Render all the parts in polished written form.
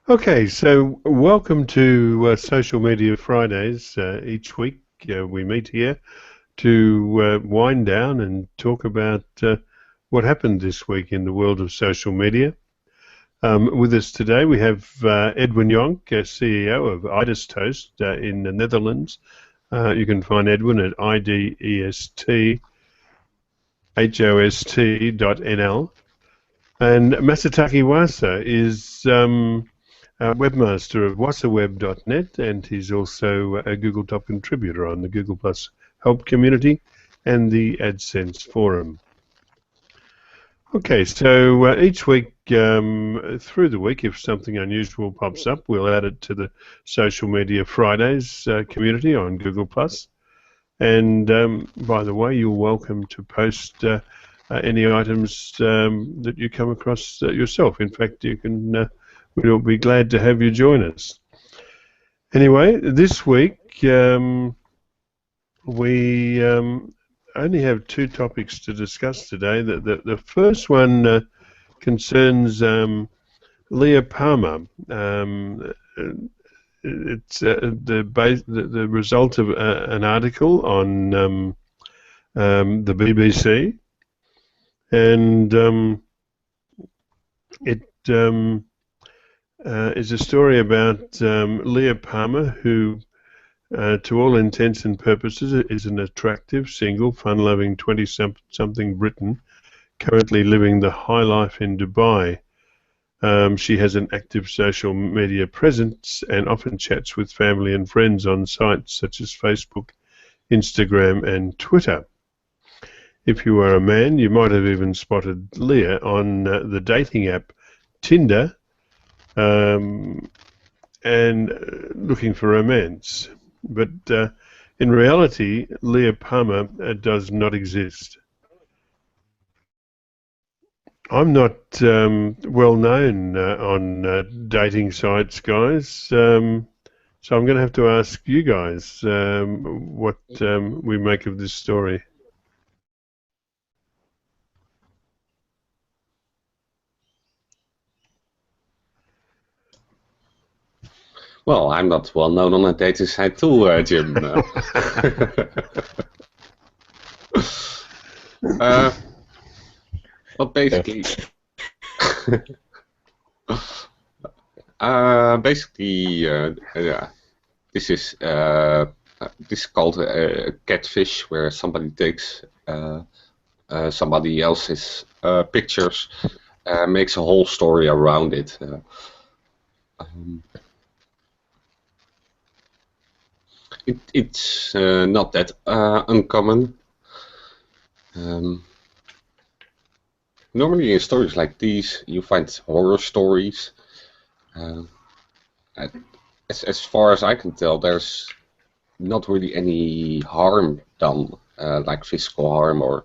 Okay, so welcome to Social Media Fridays. Each week we meet here to wind down and talk about what happened this week in the world of social media. With us today we have Edwin Jonk, CEO of IDESTOAST in the Netherlands. You can find Edwin at idesthost.nl. And Masataki Wasa is webmaster of wasaweb.net, and he's also a Google Top contributor on the Google Plus Help community and the AdSense forum. Okay, so each week, through the week, if something unusual pops up, we'll add it to the Social Media Fridays community on Google Plus. And by the way, you're welcome to post any items that you come across yourself. In fact, you can. We'll be glad to have you join us. Anyway, this week we only have two topics to discuss today. The first one concerns Leah Palmer. It's the result of an article on the BBC, and it is a story about Leah Palmer, who, to all intents and purposes, is an attractive, single, fun-loving 20-something Briton, currently living the high life in Dubai. She has an active social media presence and often chats with family and friends on sites such as Facebook, Instagram, and Twitter. If you are a man, you might have even spotted Leah on the dating app Tinder, and looking for romance. But in reality, Leah Palmer does not exist. I'm not well known on dating sites, guys. So I'm going to have to ask you guys what we make of this story. Well, I'm not well known on a dating site too, Jim. Well, basically, this is called a catfish, where somebody takes somebody else's pictures, makes a whole story around it. It's not that uncommon. Normally in stories like these, you find horror stories. As far as I can tell, there's not really any harm done, like physical harm or.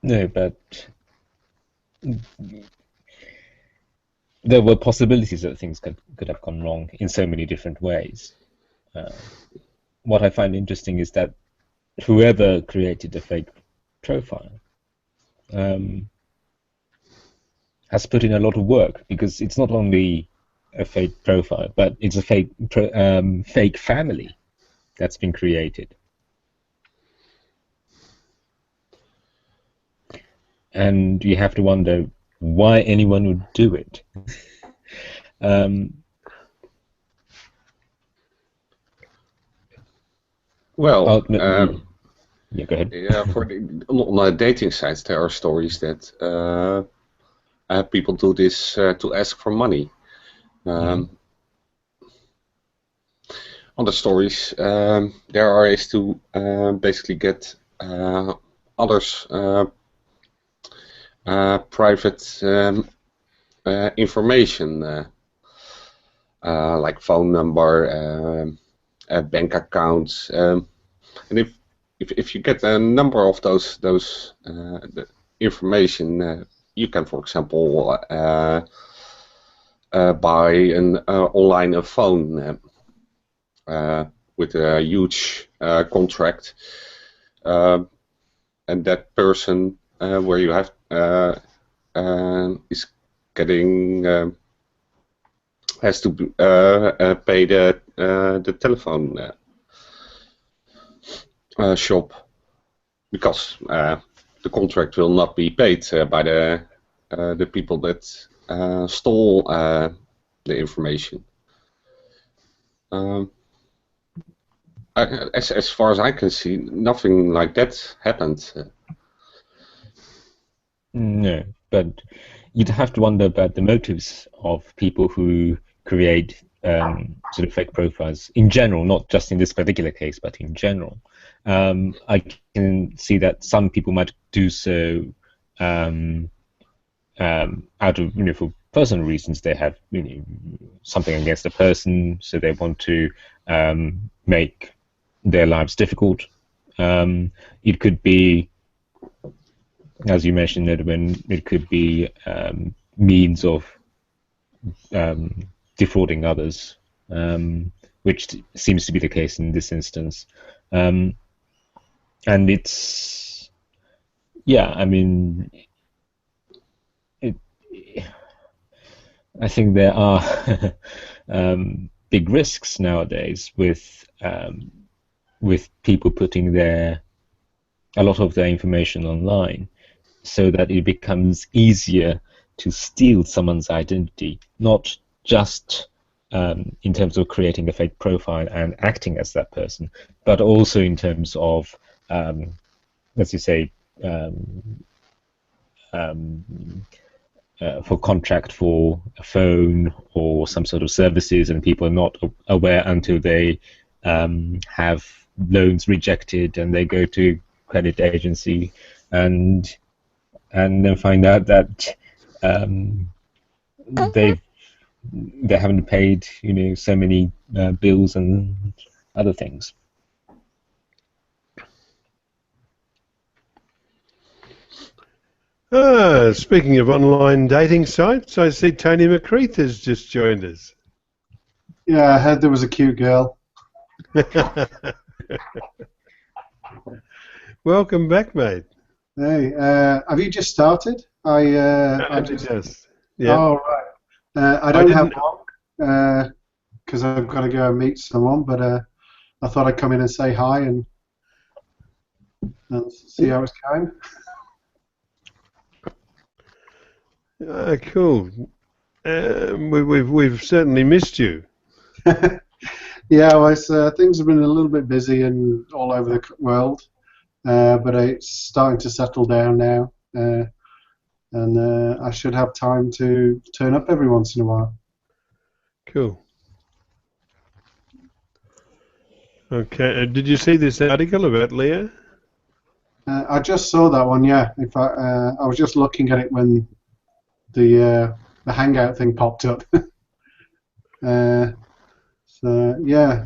No, but there were possibilities that things could have gone wrong in so many different ways. What I find interesting is that whoever created the fake profile has put in a lot of work, because it's not only a fake profile, but it's a fake family that's been created. And you have to wonder why anyone would do it. Well, yeah, go ahead. Yeah, on dating sites, there are stories that people do this to ask for money. Other stories, there are ways to basically get others' private information, like phone number, bank accounts, and if you get a number of those the information, you can, for example, buy an online a phone with a huge contract. and that person where you have is getting has to pay the telephone shop, because the contract will not be paid by the people that stole the information. As far as I can see, nothing like that happened. No, but you'd have to wonder about the motives of people who create sort of fake profiles in general, not just in this particular case, but in general. I can see that some people might do so out of, for personal reasons. They have something against a person, so they want to make their lives difficult. It could be, as you mentioned, Edwin, it could be means of defrauding others, which seems to be the case in this instance. And it's, I mean, I think there are big risks nowadays with people putting a lot of their information online, so that it becomes easier to steal someone's identity, not just in terms of creating a fake profile and acting as that person, but also in terms of, as you say, for contract for a phone or some sort of services, and people are not aware until they have loans rejected and they go to credit agency and then find out that they haven't paid so many bills and other things. Speaking of online dating sites, I see Tony McCreath has just joined us. Yeah, I heard there was a cute girl. Welcome back, mate. Hey, have you just started? I just. Yes. Yeah. Oh, right. I don't have long because I've got to go and meet someone, but I thought I'd come in and say hi and see how it's going. Cool. We've certainly missed you. Yeah, well, things have been a little bit busy and all over the world, but it's starting to settle down now, and I should have time to turn up every once in a while. Cool. Okay. Did you see this article about Leah? I just saw that one. Yeah. In fact, I was just looking at it when the Hangout thing popped up. So yeah,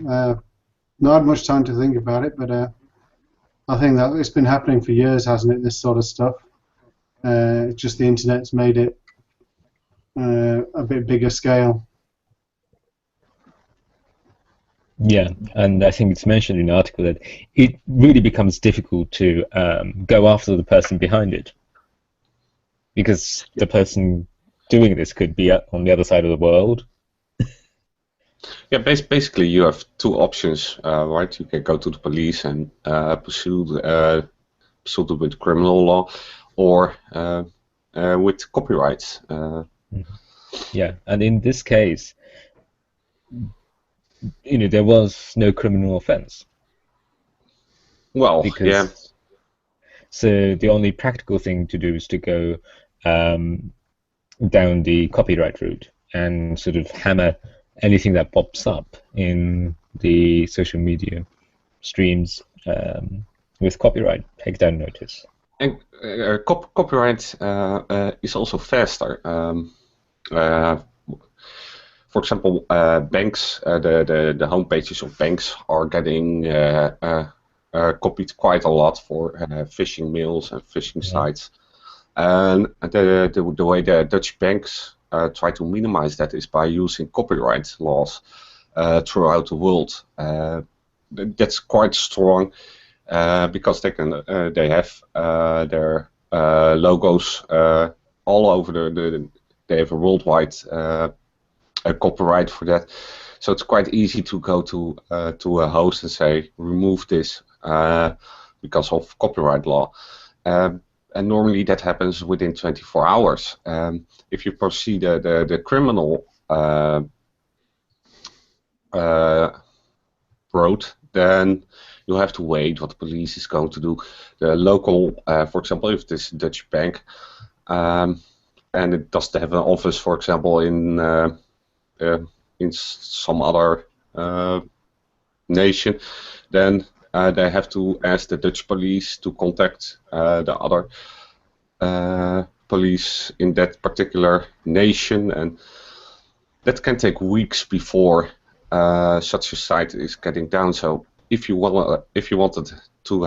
not had much time to think about it, but I think that it's been happening for years, hasn't it? This sort of stuff. It's just the internet's made it a bit bigger scale. Yeah, and I think it's mentioned in the article that it really becomes difficult to go after the person behind it, because the person doing this could be on the other side of the world. Yeah, basically you have two options, right? You can go to the police and pursue them with criminal law, or with copyrights. Yeah, and in this case, there was no criminal offense. Well, yeah. So the only practical thing to do is to go down the copyright route and sort of hammer anything that pops up in the social media streams with copyright takedown notice. And copyright is also faster. For example, banks, the home pages of banks are getting copied quite a lot for phishing mails and phishing sites. And the way the Dutch banks try to minimize that is by using copyright laws throughout the world. That's quite strong. because they have their logos all over they have a worldwide copyright for that. So it's quite easy to go to a host and say remove this because of copyright law. And normally that happens within 24 hours. If you proceed the criminal road, then you have to wait what the police is going to do. The local, for example, if this is a Dutch bank, and it doesn't have an office, for example, in some other nation, then they have to ask the Dutch police to contact the other police in that particular nation, and that can take weeks before such a site is getting down. So if you wanted to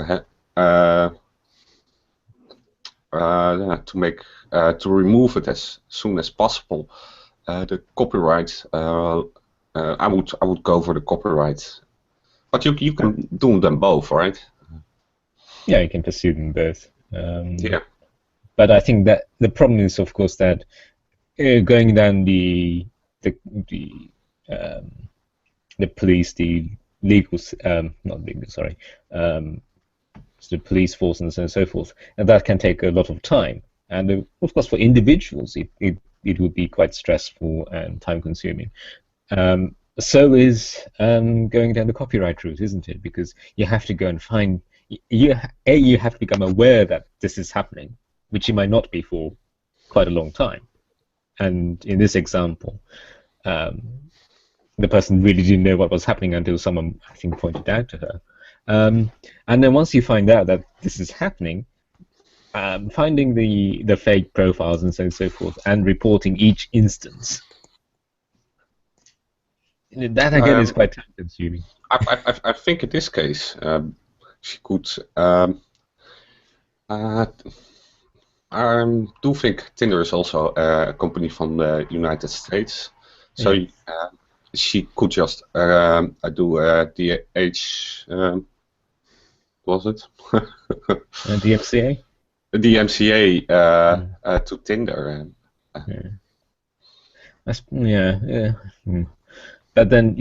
remove it as soon as possible, the copyright, I would go for the copyright. But you can do them both, right? Yeah, you can pursue them both. Yeah. But I think that the problem is, of course, that going down the police, the legal, not legal, sorry, the police force and so forth, and that can take a lot of time. And of course, for individuals, it would be quite stressful and time-consuming. So is going down the copyright route, isn't it? Because you have to go and find. You have to become aware that this is happening, which you might not be for quite a long time. And in this example, the person really didn't know what was happening until someone, I think, pointed out to her. And then once you find out that this is happening, finding the fake profiles and so forth, and reporting each instance, that again is quite time-consuming. I think in this case, she could. I do think Tinder is also a company from the United States, so she could just do the was it? DMCA? The DMCA to Tinder. Yeah. But then,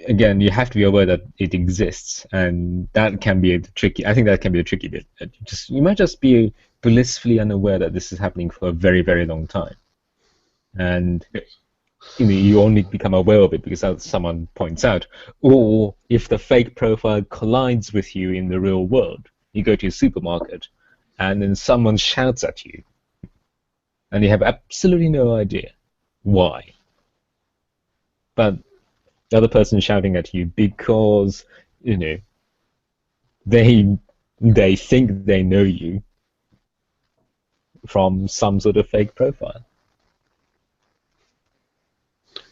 again, you have to be aware that it exists, and that can be tricky. I think that can be the tricky bit. You might just be blissfully unaware that this is happening for a very, very long time, and you only become aware of it because someone points out, or if the fake profile collides with you in the real world. You go to a supermarket, and then someone shouts at you, and you have absolutely no idea why. But the other person shouting at you because they think they know you from some sort of fake profile.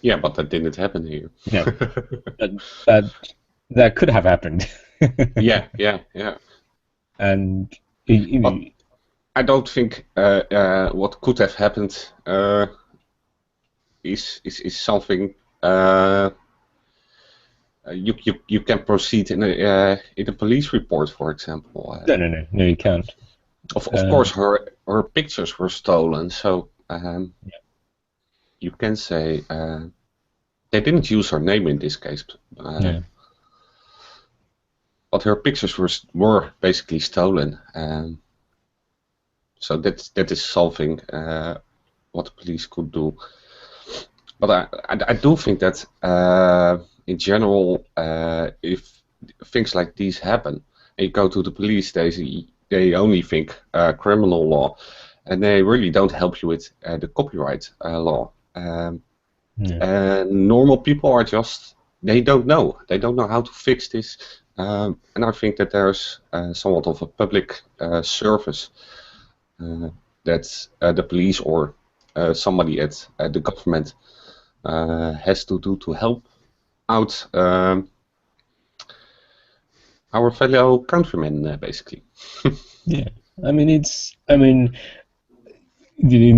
Yeah, but that didn't happen here. Yeah, but that could have happened. Yeah. And I don't think what could have happened is something. You can proceed in a police report, for example. No, you can't. Of course, her pictures were stolen, so you can say they didn't use her name in this case. But her pictures were basically stolen, so that is something what the police could do. But I do think that in general, if things like these happen, and you go to the police, they only think criminal law, and they really don't help you with the copyright law. And normal people are they don't know how to fix this. And I think that there's somewhat of a public service that the police or somebody at the government has to do to help out our fellow countrymen, basically. Yeah, in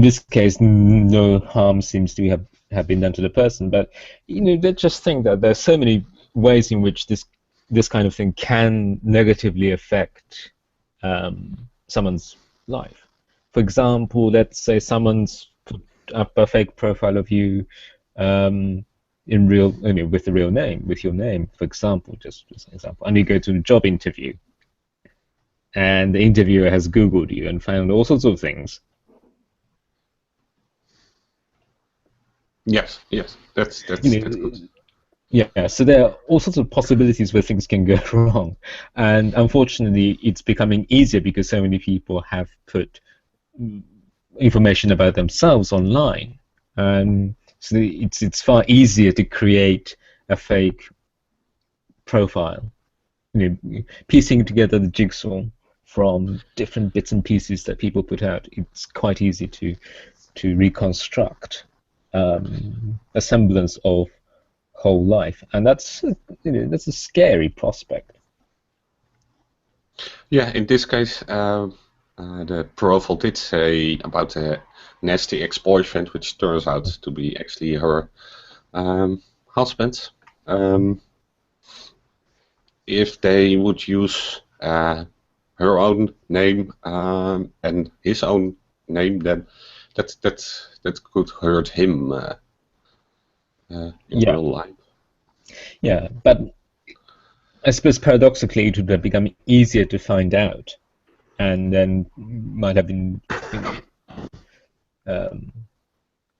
this case, no harm seems to have been done to the person, but they just think that there's so many ways in which this this kind of thing can negatively affect someone's life. For example, let's say someone's put up a fake profile of you in real, with the real name, with your name, for example, just as an example, and you go to a job interview, and the interviewer has Googled you and found all sorts of things. Yes, that's good. Yeah, so there are all sorts of possibilities where things can go wrong, and unfortunately, it's becoming easier because so many people have put information about themselves online. So it's far easier to create a fake profile. Piecing together the jigsaw from different bits and pieces that people put out, it's quite easy to reconstruct a semblance of whole life, and that's a scary prospect. Yeah, in this case, the profile did say about a nasty ex-boyfriend, which turns out to be actually her husband. If they would use her own name and his own name, then that could hurt him in real life. Yeah, but I suppose paradoxically it would have become easier to find out, and then might have been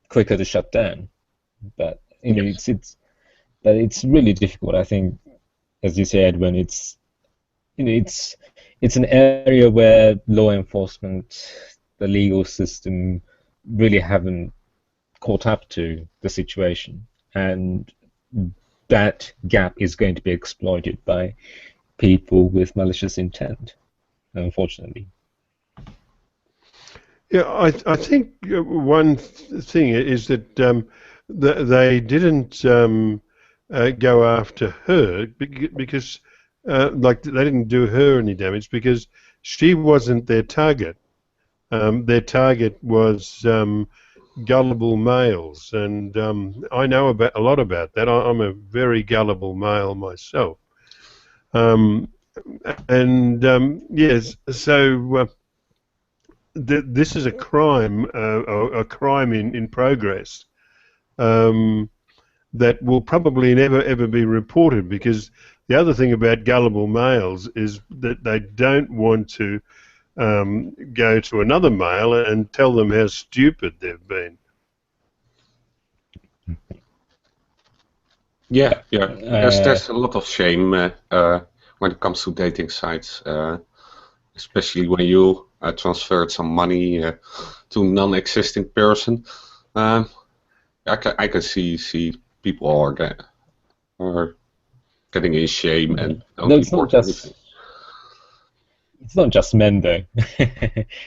quicker to shut down. But it's really difficult. I think, as you say, Edwin, it's an area where law enforcement, the legal system, really haven't caught up to the situation, and that gap is going to be exploited by people with malicious intent, unfortunately. Yeah, I think one thing is that they didn't go after her because, like, they didn't do her any damage because she wasn't their target. Their target was gullible males, and I know a lot about that. I'm a very gullible male myself, yes. So this is a crime, a crime in progress that will probably never ever be reported, because the other thing about gullible males is that they don't want to go to another male and tell them how stupid they've been. Yeah. There's a lot of shame when it comes to dating sites, especially when you transferred some money to a non-existing person. I can see people are getting in shame and don't report anything. It's not just men, though.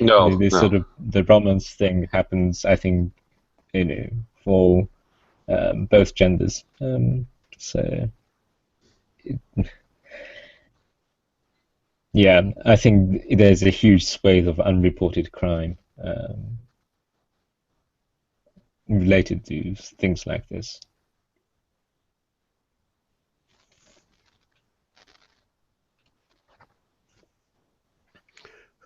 No, sort of the romance thing happens, I think, for both genders. Yeah, I think there's a huge swathe of unreported crime related to things like this.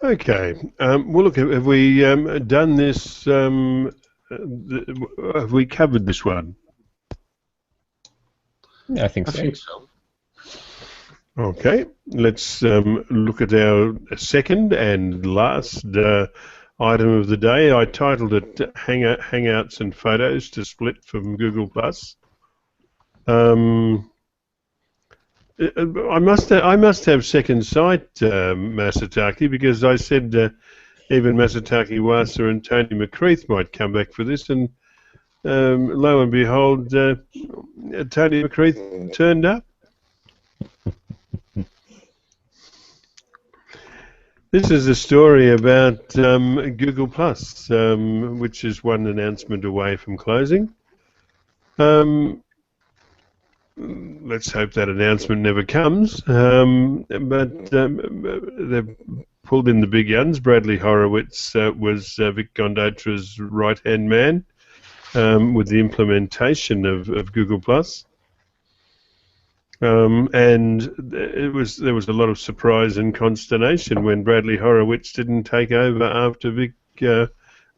Okay. Well, look, have we done this? Have we covered this one? Yeah, I think I so. think so. Okay. Let's look at our second and last item of the day. I titled it Hangouts and Photos to Split from Google+. I must have second sight, Masataki, because I said even Masataki Wasa and Tony McCreath might come back for this, and lo and behold, Tony McCreath turned up. This is a story about Google+, which is one announcement away from closing. Let's hope that announcement never comes. But they've pulled in the big guns. Bradley Horowitz was Vic Gondotra's right-hand man with the implementation of Google+. And there was a lot of surprise and consternation when Bradley Horowitz didn't take over after Vic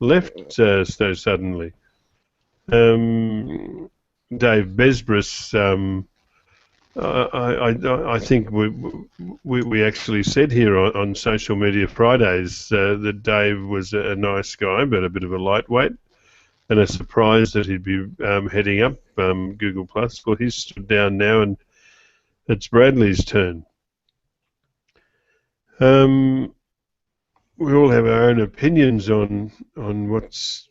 left so suddenly. Dave Besbris, I think we actually said here on Social Media Fridays that Dave was a nice guy but a bit of a lightweight, and a surprise that he'd be heading up Google Plus. Well, he's stood down now, and it's Bradley's turn. We all have our own opinions on what's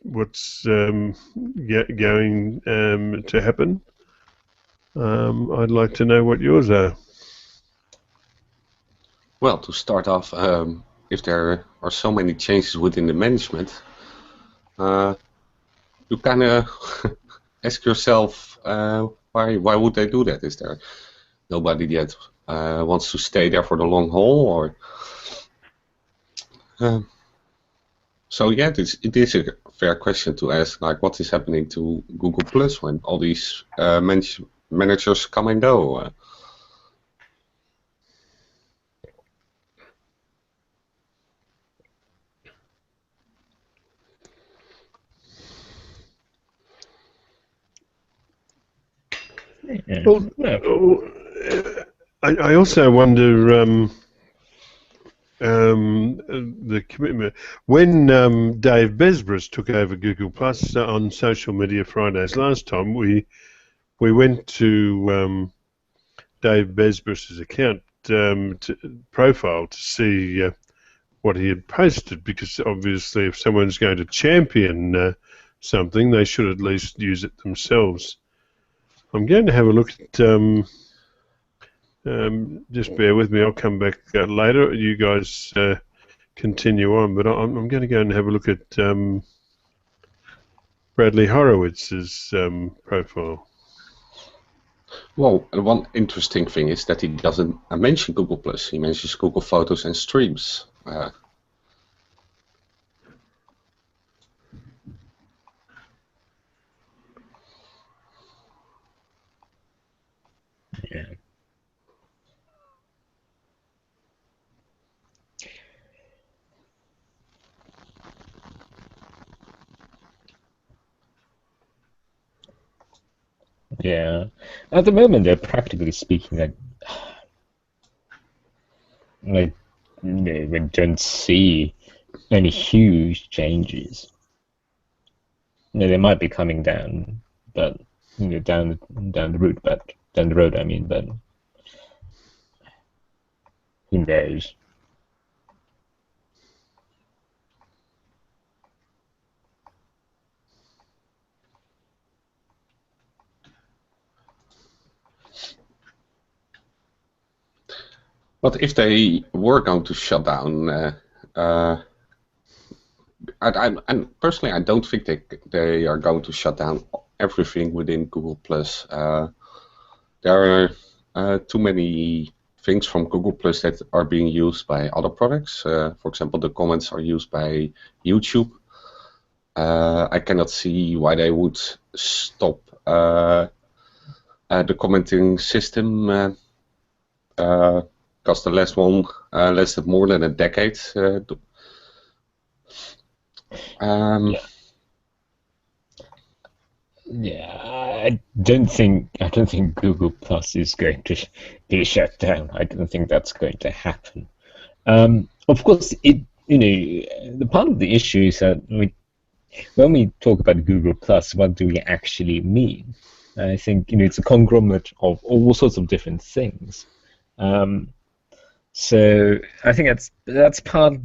going to happen. I'd like to know what yours are. Well, to start off, if there are so many changes within the management, you kind of ask yourself, why would they do that? Is there nobody that wants to stay there for the long haul, or? So yeah, it is a fair question to ask, like, what is happening to Google Plus when all these managers come and go? Well, I also wonder the commitment when Dave Besbris took over Google Plus on Social Media Fridays last time. We went to Dave Besbris's account profile to see what he had posted, because obviously if someone's going to champion something, they should at least use it themselves. I'm going to have a look at, just bear with me, I'll come back later. You guys continue on, but I'm going to go and have a look at Bradley Horowitz's profile. Well, one interesting thing is that he doesn't mention Google Plus. He mentions Google Photos and Streams. Yeah. Yeah. At the moment, they're practically speaking like we don't see any huge changes. They might be coming down, but down the road, I mean, but who knows? But if they were going to shut down, personally, I don't think they are going to shut down everything within Google Plus. There are too many things from Google Plus that are being used by other products. For example, the comments are used by YouTube. I cannot see why they would stop the commenting system. Because the last one lasted more than a decade. Yeah, I don't think Google Plus is going to be shut down. I don't think that's going to happen. Of course, the part of the issue is that when we talk about Google Plus, what do we actually mean? I think it's a conglomerate of all sorts of different things. So I think that's part.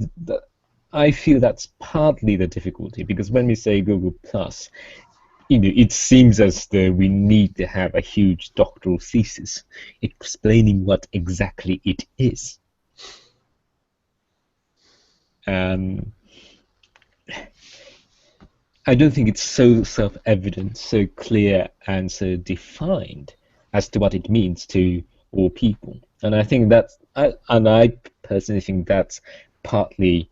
I feel that's partly the difficulty, because when we say Google Plus, it seems as though we need to have a huge doctoral thesis explaining what exactly it is. I don't think it's so self-evident, so clear, and so defined as to what it means to all people. And I think I personally think that's partly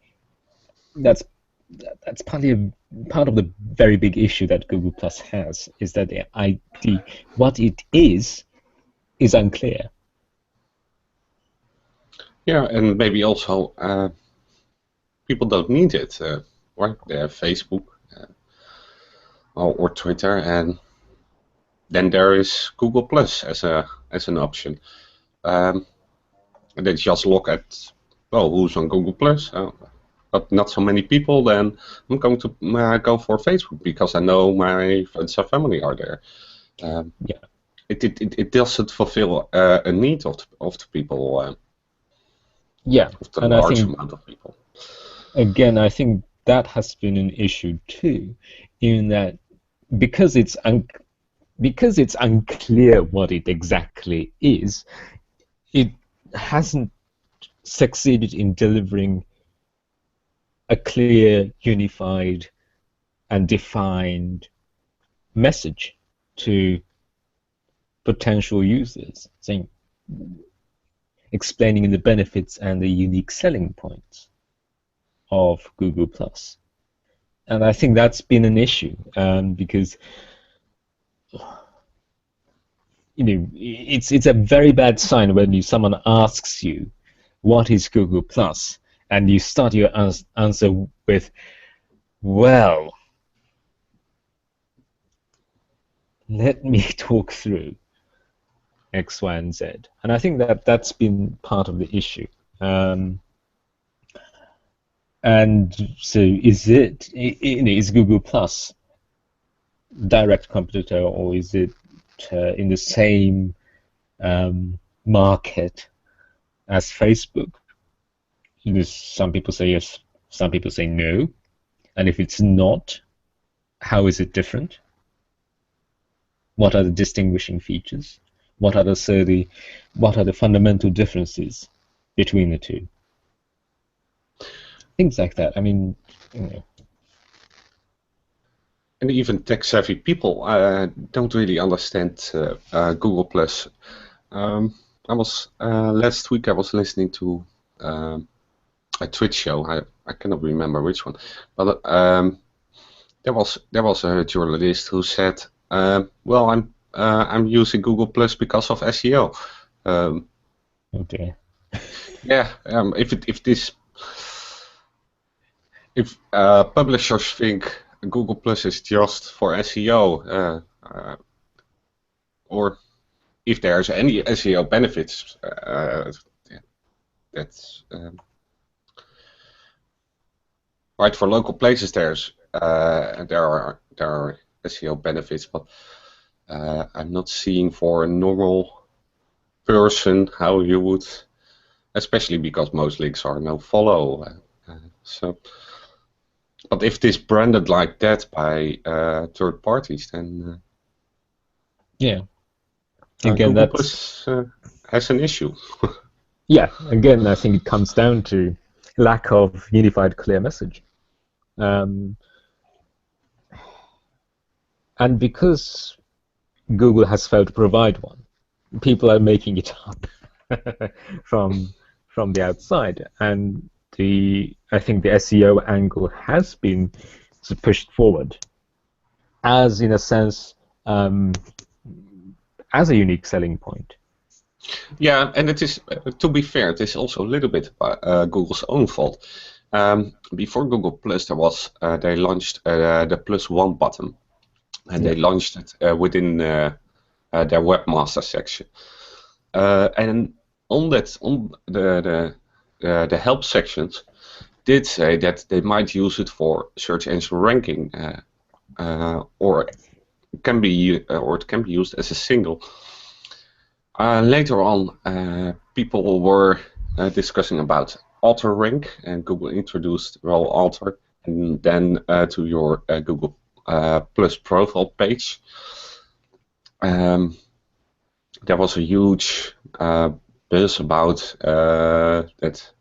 part of the very big issue that Google Plus has, is that the idea, what it is is unclear. Yeah, and maybe also people don't need it, right? They have Facebook or Twitter, and then there is Google Plus as an option. And they just look at, well, who's on Google Plus? But not so many people. Then I'm going to go for Facebook because I know my friends and family are there. Yeah. It doesn't fulfill a need of the people. Yeah, Of the and large amount of people. Again, I think that has been an issue too, in that because it's unclear what it exactly is, it hasn't succeeded in delivering a clear, unified, and defined message to potential users, saying, explaining the benefits and the unique selling points of Google Plus. And I think that's been an issue because it's a very bad sign when someone asks you what is Google Plus, and you start your answer with, well, let me talk through X, Y, and Z. And I think that's been part of the issue. And so is Google Plus direct competitor, or is it in the same market as Facebook? Some people say yes, some people say no. And if it's not, how is it different? What are the distinguishing features? What are the fundamental differences between the two? Things like that. I mean, And even tech-savvy people don't really understand Google Plus. Last week I was listening to a Twitch show. I cannot remember which one, but there was a journalist who said, "Well, I'm using Google Plus because of SEO." Okay. Yeah. If publishers think Google Plus is just for SEO, or if there's any SEO benefits, that's right. For local places, there are SEO benefits, but I'm not seeing for a normal person how you would, especially because most links are no follow. So. But if it is branded like that by third parties, then yeah, again, Google Plus has an issue. Yeah, again, I think it comes down to lack of unified, clear message, and because Google has failed to provide one, people are making it up from the outside, and I think the SEO angle has been pushed forward as, in a sense, as a unique selling point. Yeah, and it is, to be fair, it is also a little bit Google's own fault. Before Google Plus, they launched the Plus One button, and they launched it within their webmaster section, and on the help sections did say that they might use it for search engine ranking, or it can be used as a single. Later on, people were discussing about author rank, and Google introduced role author, and then to your Google Plus profile page. There was a huge buzz about that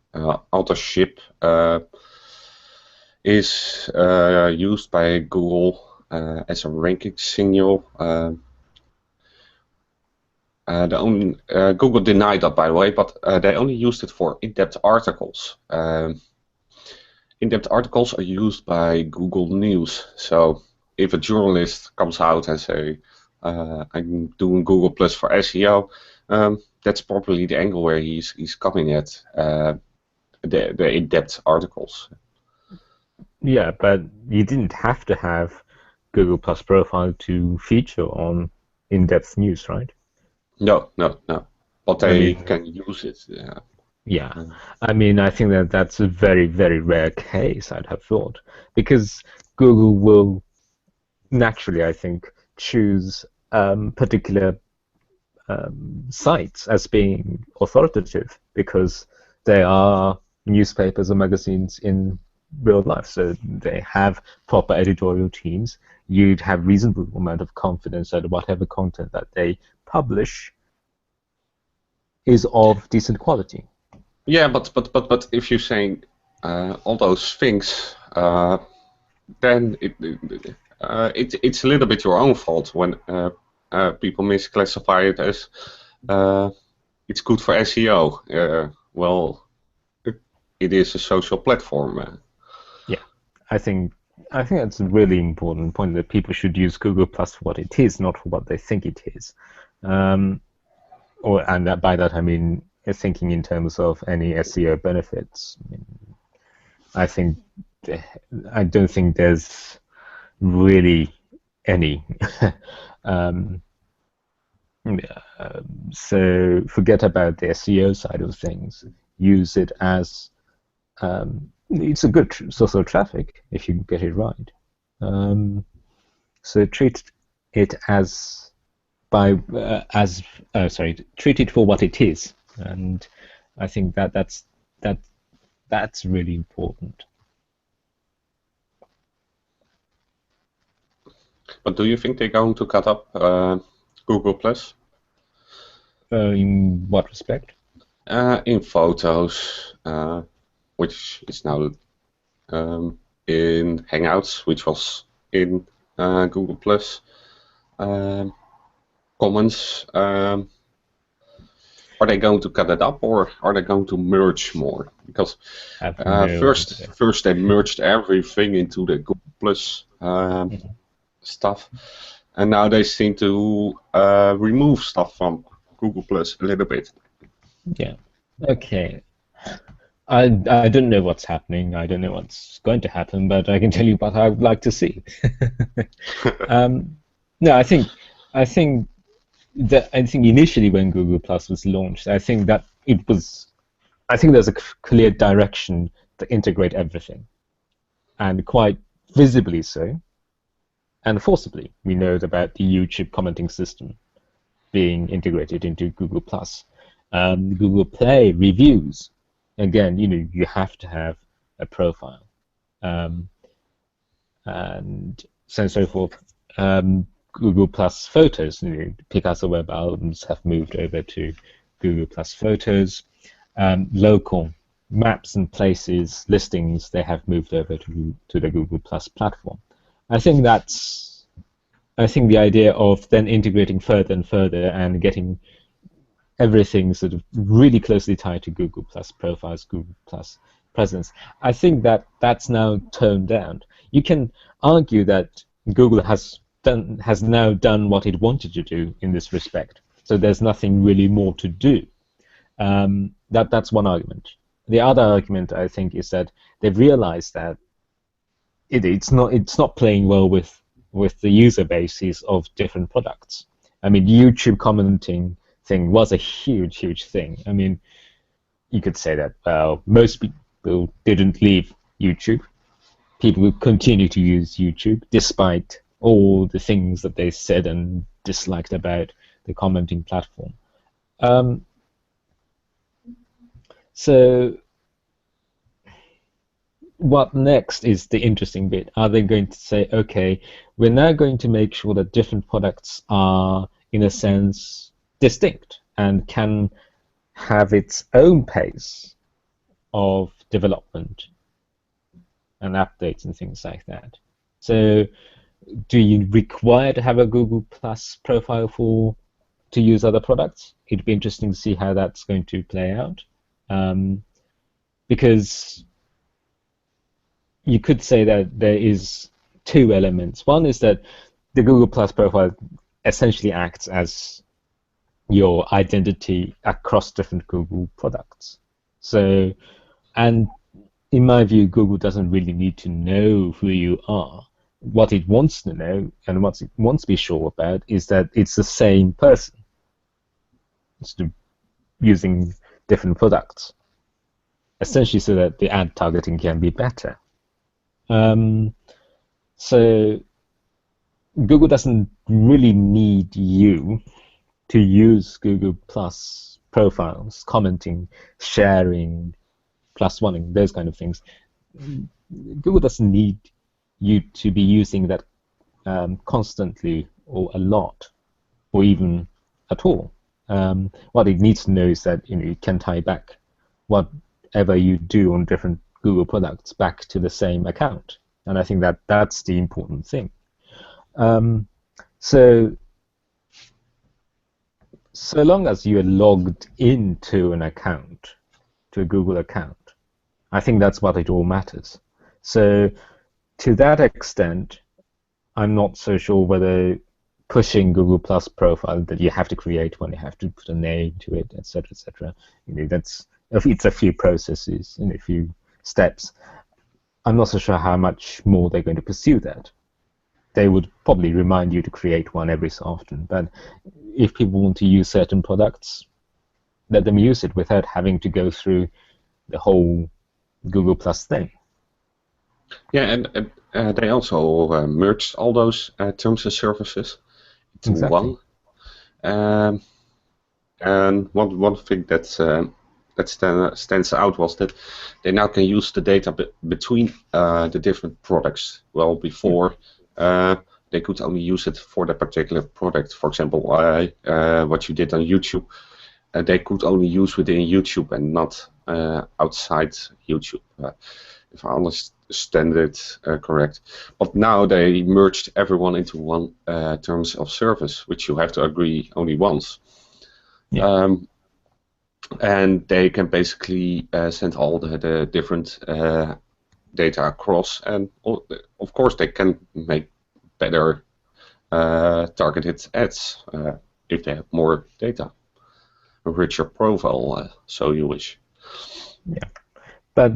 authorship is used by Google as a ranking signal. Google denied that, by the way, but they only used it for in-depth articles. In-depth articles are used by Google News. So if a journalist comes out and say, I'm doing Google Plus for SEO. That's probably the angle where he's coming at the in-depth articles. Yeah, but you didn't have to have Google Plus profile to feature on in-depth news, right? No. But I they mean, can use it. yeah. I mean, I think that that's a very, very rare case, I'd have thought, because Google will naturally, I think, choose particular sites as being authoritative because they are newspapers or magazines in real life, so they have proper editorial teams. You'd have reasonable amount of confidence that whatever content that they publish is of decent quality. Yeah, but if you're saying all those things, then it's a little bit your own fault when people misclassify it as it's good for SEO. Well, it is a social platform. Yeah, I think that's a really important point that people should use Google Plus for what it is, not for what they think it is. And by that I mean thinking in terms of any SEO benefits. I don't think there's really any. So forget about the SEO side of things. Use it as it's a good source of traffic if you get it right. So treat it treat it for what it is, and I think that's really important. But do you think they're going to cut up Google Plus? In what respect? In photos, which is now in Hangouts, which was in Google Plus. Comments. Are they going to cut it up, or are they going to merge more? Because first they merged everything into the Google Plus stuff, and now they seem to remove stuff from Google Plus a little bit. Yeah. Okay. I don't know what's happening. I don't know what's going to happen, but I can tell you what I would like to see. No, I think initially when Google Plus was launched, I think there's a clear direction to integrate everything, and quite visibly so, and forcibly. We know about the YouTube commenting system being integrated into Google Plus. Google Play reviews, again, you have to have a profile, and so forth. Google Plus Photos, Picasso web albums have moved over to Google Plus Photos. Local maps and places, listings, they have moved over to the Google Plus platform. I think the idea of then integrating further and further and getting everything sort of really closely tied to Google Plus profiles, Google Plus presence, I think that's now toned down. You can argue that Google has now done what it wanted to do in this respect, so there's nothing really more to do. That's one argument. The other argument, I think, is that they've realized that it's not playing well with the user bases of different products. I mean, YouTube commenting thing was a huge thing. I mean, you could say that most people didn't leave YouTube. People will continue to use YouTube despite all the things that they said and disliked about the commenting platform. So what next is the interesting bit. Are they going to say, okay, we're now going to make sure that different products are, in a sense, distinct and can have its own pace of development and updates and things like that? So do you require to have a Google Plus profile to use other products? It'd be interesting to see how that's going to play out, because you could say that there is two elements. One is that the Google Plus profile essentially acts as your identity across different Google products. So, and in my view, Google doesn't really need to know who you are. What it wants to know and what it wants to be sure about is that it's the same person. It's using different products, essentially so that the ad targeting can be better. So Google doesn't really need you to use Google Plus profiles, commenting, sharing, plus oneing, those kind of things. Google doesn't need you to be using that constantly or a lot, or even at all. What it needs to know is that it can tie back whatever you do on different Google products back to the same account, and I think that that's the important thing. So long as you are logged into an account, to a Google account, I think that's what it all matters. So to that extent, I'm not so sure whether pushing Google Plus profile that you have to create one, you have to put a name to it, etc., etc. That's it's a few processes and a few steps. I'm not so sure how much more they're going to pursue that. They would probably remind you to create one every so often, but if people want to use certain products, let them use it without having to go through the whole Google Plus thing. Yeah, and they also merged all those terms and services into one. And one thing that stands out was that they now can use the data between the different products. Well, before they could only use it for that particular product. For example, what you did on YouTube, they could only use within YouTube and not outside YouTube, if I understand it correct. But now they merged everyone into one terms of service, which you have to agree only once. Yeah. And they can basically send all the different data across, and of course they can make better targeted ads if they have more data, a richer profile, so you wish. Yeah, but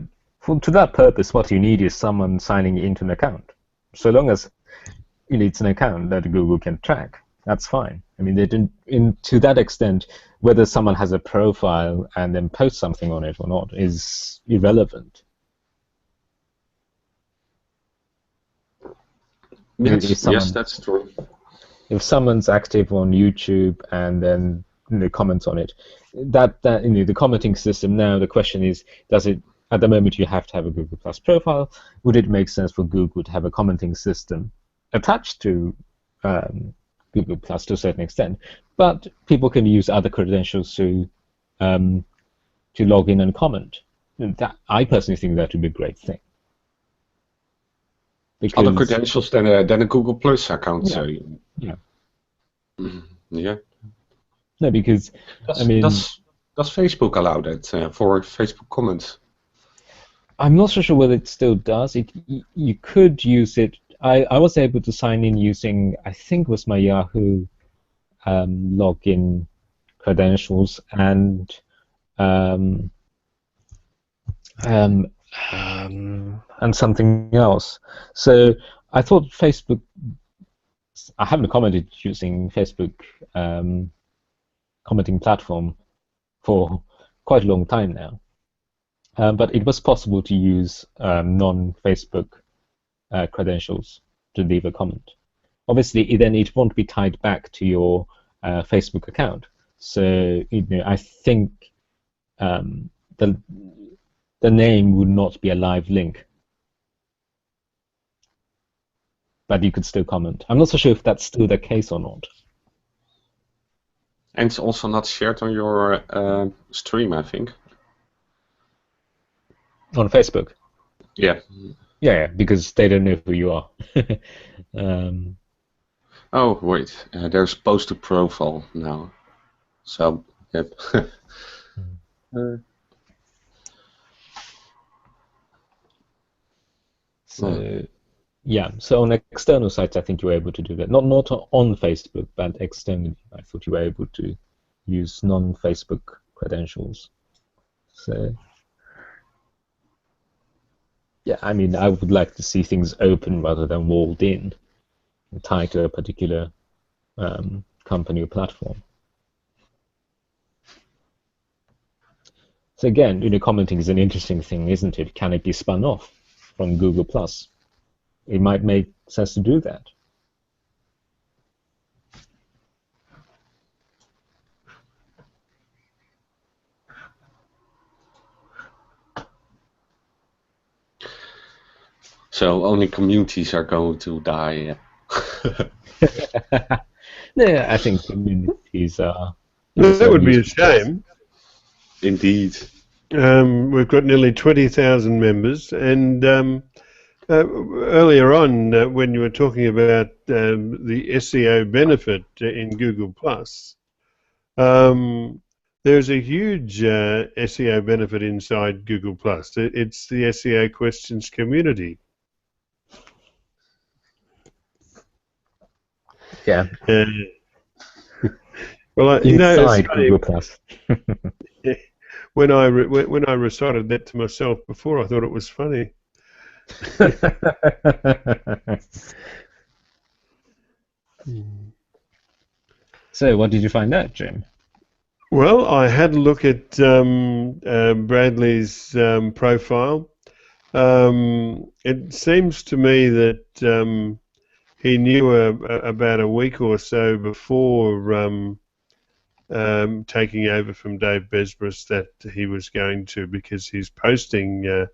to that purpose, what you need is someone signing into an account. So long as it's an account that Google can track, that's fine. I mean, they didn't. To that extent, whether someone has a profile and then posts something on it or not is irrelevant. Yes, that's true. If someone's active on YouTube and then comments on it, that the commenting system now, the question is, does it? At the moment, you have to have a Google Plus profile. Would it make sense for Google to have a commenting system attached to Google Plus to a certain extent? But people can use other credentials to log in and comment. I personally think that would be a great thing. Because other credentials than a Google Plus account. Yeah. So yeah. Yeah. No, because does Facebook allow that for Facebook comments? I'm not so sure whether it still does. You could use it. I was able to sign in using, I think it was my Yahoo login credentials and something else. So I thought Facebook. I haven't commented using Facebook commenting platform for quite a long time now. But it was possible to use non-Facebook credentials to leave a comment. Obviously, then it won't be tied back to your Facebook account. So I think the name would not be a live link, but you could still comment. I'm not so sure if that's still the case or not. And it's also not shared on your stream, I think. On Facebook? Yeah. Yeah, because they don't know who you are. Oh, wait. There's post to profile now. So, yep. Yeah, so on external sites, I think you were able to do that. Not on Facebook, but externally. I thought you were able to use non-Facebook credentials. So, yeah, I mean, I would like to see things open rather than walled in, tied to a particular company or platform. So again, commenting is an interesting thing, isn't it? Can it be spun off from Google+? It might make sense to do that. So only communities are going to die. Yeah, I think communities are. That would be a shame. Indeed. We've got nearly 20,000 members, and earlier on, when you were talking about the SEO benefit in Google+, there's a huge SEO benefit inside Google+. It's the SEO questions community. Yeah. Well, inside Google+. When I recited that to myself before, I thought it was funny. So, what did you find out, Jim? Well, I had a look at Bradley's profile. It seems to me that he knew about a week or so before taking over from Dave Besbris that he was going to, because his posting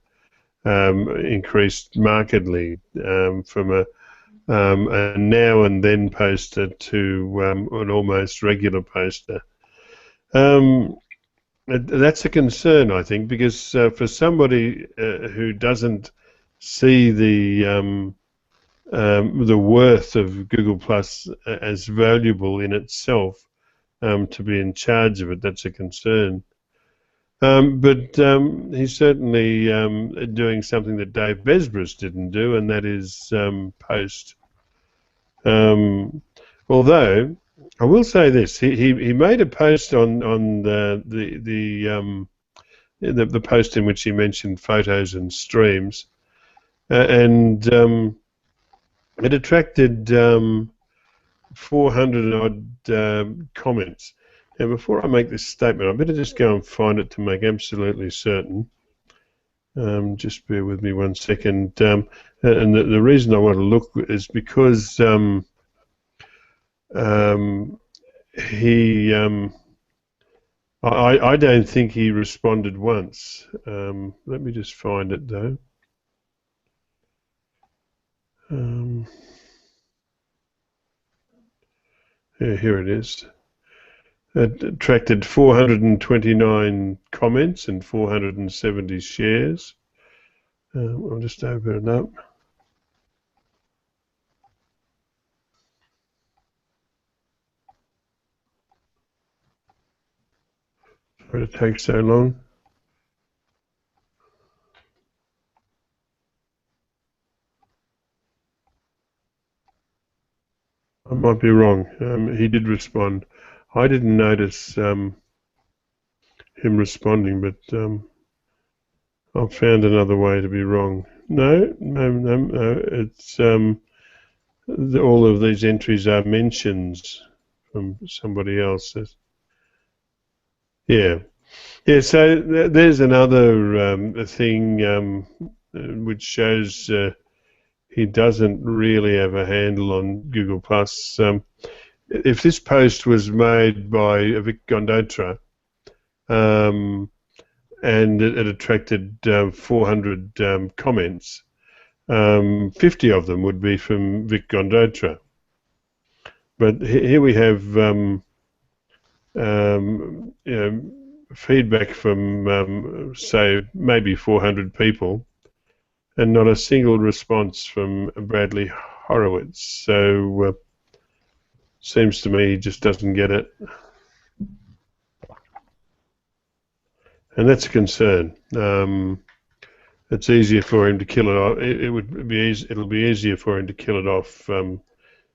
increased markedly from a now and then poster to an almost regular poster. That's a concern, I think, because for somebody who doesn't see the worth of Google Plus as valuable in itself, to be in charge of it, that's a concern. But he's certainly doing something that Dave Besbris didn't do, and that is post. Although I will say this, he made a post on the post in which he mentioned photos and streams, and it attracted 400 odd comments. Now, before I make this statement, I better just go and find it to make absolutely certain. Just bear with me one second. And the reason I want to look is because I don't think he responded once. Let me just find it though. Yeah, here it is. It attracted 429 comments and 470 shares. I'll just open it up. Sorry it takes so long. I might be wrong. He did respond. I didn't notice him responding, but I've found another way to be wrong. No. It's all of these entries are mentions from somebody else. Yeah. So there's another thing which shows he doesn't really have a handle on Google Plus. If this post was made by Vic Gondotra, and it attracted 400 comments, 50 of them would be from Vic Gondotra. But here we have feedback from, say, maybe 400 people, and not a single response from Bradley Horowitz. So seems to me he just doesn't get it. And that's a concern. it's easier for him to kill it off. It would be easy. It'll be easier for him to kill it off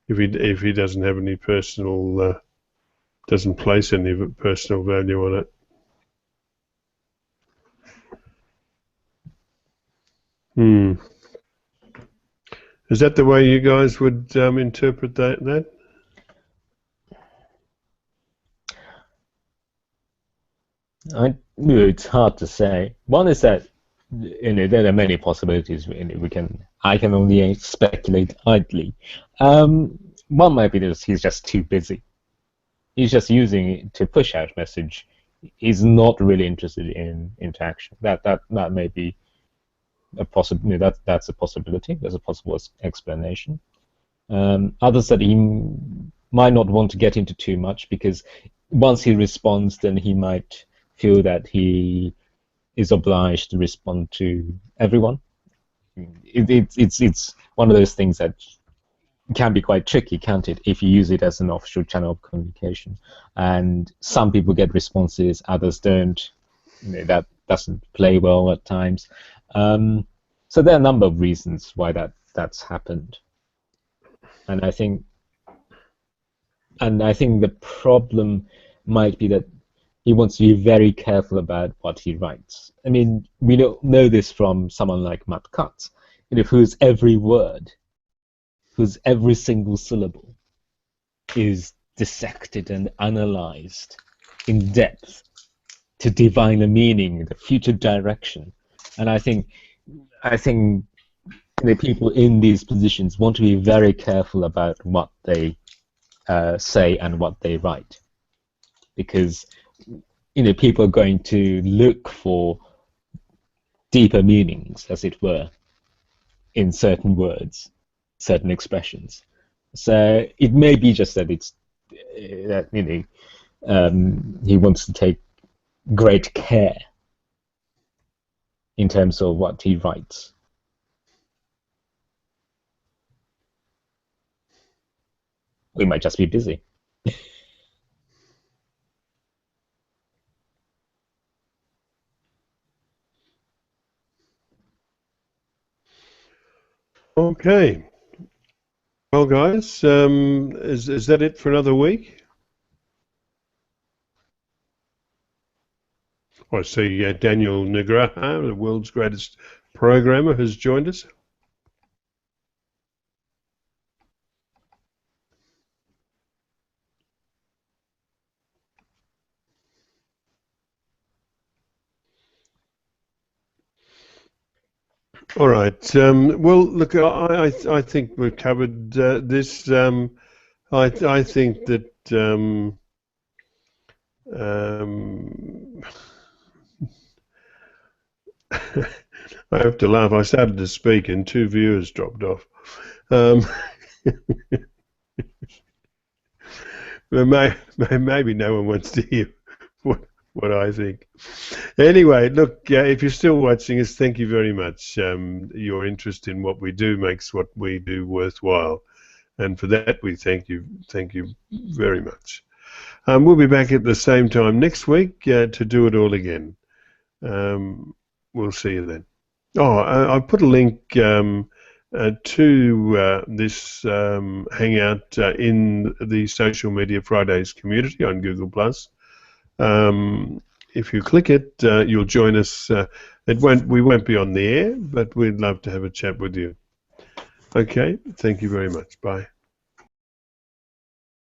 if he doesn't have any personal doesn't place any personal value on it. Is that the way you guys would interpret that? It's hard to say. One is that there are many possibilities. I can only speculate idly. One might be that he's just too busy. He's just using it to push out message. He's not really interested in interaction. That may be a possibility. That's a possibility. There's a possible explanation. Others that he might not want to get into too much, because once he responds, then he might feel that he is obliged to respond to everyone. It's one of those things that can be quite tricky, can't it, if you use it as an offshore channel of communication. And some people get responses, others don't. That doesn't play well at times. So there are a number of reasons why that's happened. And I think the problem might be that he wants to be very careful about what he writes. I mean, we know this from someone like Matt Cutts, whose every word, whose every single syllable is dissected and analyzed in depth to divine a meaning, the future direction. And I think the people in these positions want to be very careful about what they say and what they write, because people are going to look for deeper meanings, as it were, in certain words, certain expressions. So it may be just that he wants to take great care in terms of what he writes. We might just be busy. Okay. Well, guys, is that it for another week? I see Daniel Negraha, the world's greatest programmer, has joined us. All right. Well, look, I think we've covered this. I think that I have to laugh. I started to speak and 2 viewers dropped off. Maybe no one wants to hear what I think. Anyway, look, if you're still watching us, thank you very much. Your interest in what we do makes what we do worthwhile, and for that we thank you very much. We'll be back at the same time next week to do it all again. We'll see you then. Oh, I put a link to this Hangout in the Social Media Fridays community on Google+. If you click it, you'll join us. We won't be on the air, but we'd love to have a chat with you. Okay, thank you very much. Bye.